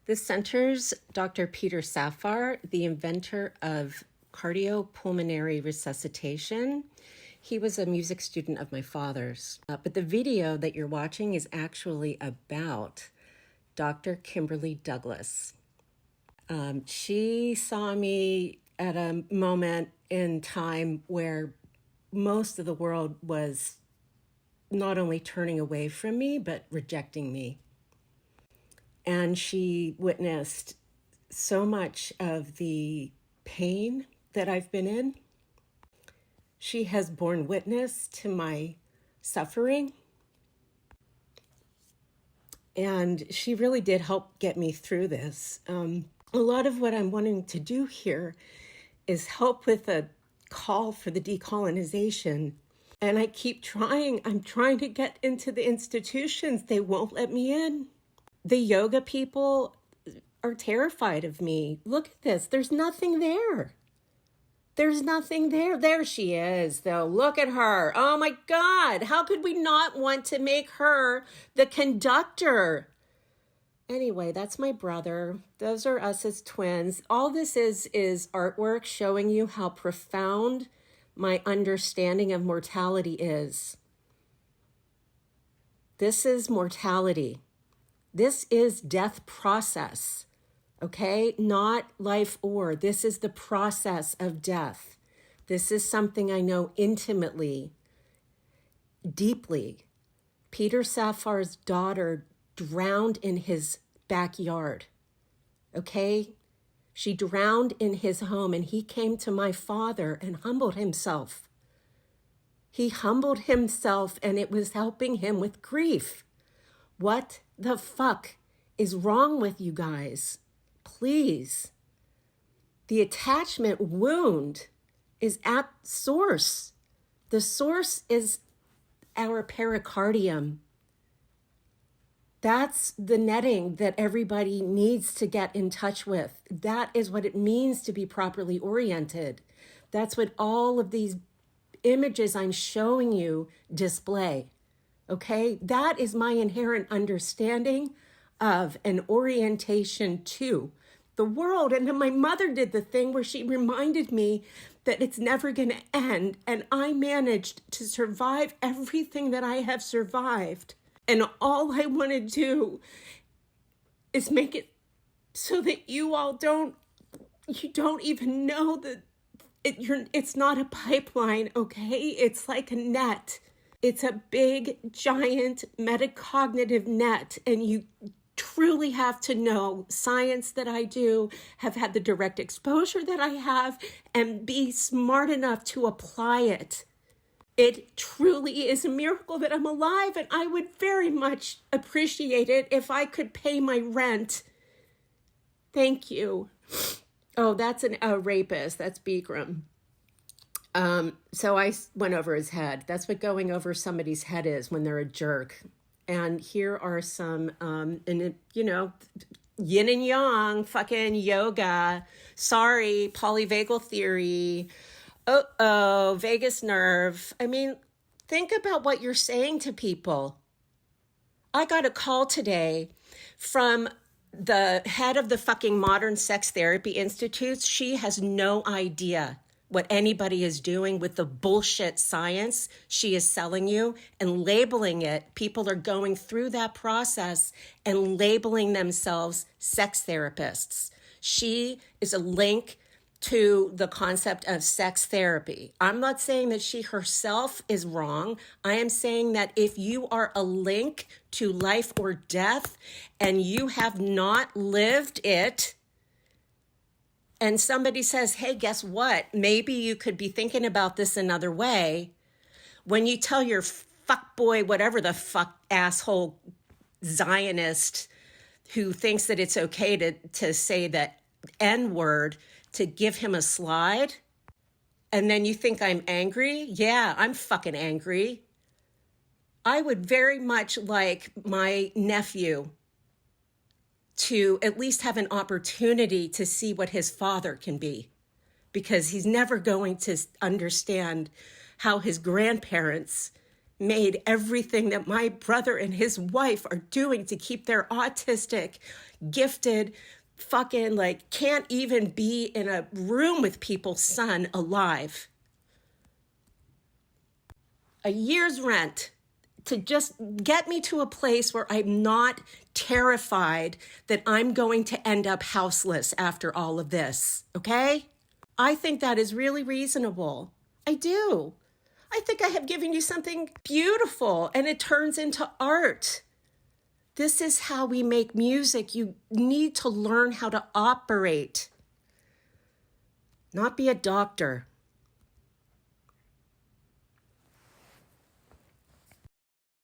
This centers Dr. Peter Safar, the inventor of cardiopulmonary resuscitation. He was a music student of my father's. But the video that you're watching is actually about Dr. Kimberly Douglas. She saw me at a moment in time where most of the world was not only turning away from me, but rejecting me. And she witnessed so much of the pain that I've been in. She has borne witness to my suffering. And she really did help get me through this. A lot of what I'm wanting to do here is help with a call for the decolonization. And I keep trying. I'm trying to get into the institutions. They won't let me in. The yoga people are terrified of me. Look at this. There's nothing there. There's nothing there. There she is, though. Look at her. Oh, my God. How could we not want to make her the conductor? Anyway, that's my brother. Those are us as twins. All this is artwork showing you how profound my understanding of mortality is. This is mortality. This is death process, okay? Not life or. This is the process of death. This is something I know intimately, deeply. Peter Safar's daughter drowned in his backyard, okay? She drowned in his home, and he came to my father and humbled himself. He humbled himself, and it was helping him with grief. What the fuck is wrong with you guys? Please. The attachment wound is at source. The source is our pericardium. That's the netting that everybody needs to get in touch with. That is what it means to be properly oriented. That's what all of these images I'm showing you display. Okay, that is my inherent understanding of an orientation to the world. And then my mother did the thing where she reminded me that it's never going to end. And I managed to survive everything that I have survived. And all I want to do is make it so that you all don't even know that it's not a pipeline, okay? It's like a net. It's a big, giant metacognitive net, and you truly have to know science that I do, have had the direct exposure that I have, and be smart enough to apply it. It truly is a miracle that I'm alive, and I would very much appreciate it if I could pay my rent. Thank you. Oh, that's a rapist. That's Bikram. So I went over his head. That's what going over somebody's head is when they're a jerk. And here are some, yin and yang, fucking yoga. Sorry, polyvagal theory. Vagus nerve. I mean, think about what you're saying to people. I got a call today from the head of the fucking Modern Sex Therapy Institutes. She has no idea what anybody is doing with the bullshit science she is selling you and labeling it. People are going through that process and labeling themselves sex therapists. She is a link to the concept of sex therapy. I'm not saying that she herself is wrong. I am saying that if you are a link to life or death and you have not lived it, and somebody says, hey, guess what? Maybe you could be thinking about this another way. When you tell your fuckboy, whatever the fuck asshole Zionist who thinks that it's okay to say that N-word, to give him a slide, and then you think I'm angry? Yeah, I'm fucking angry. I would very much like my nephew to at least have an opportunity to see what his father can be, because he's never going to understand how his grandparents made everything that my brother and his wife are doing to keep their autistic, gifted, fucking like can't even be in a room with people's son alive. A year's rent to just get me to a place where I'm not terrified that I'm going to end up houseless after all of this, okay? I think that is really reasonable. I do. I think I have given you something beautiful and it turns into art. This is how we make music. You need to learn how to operate, not be a doctor.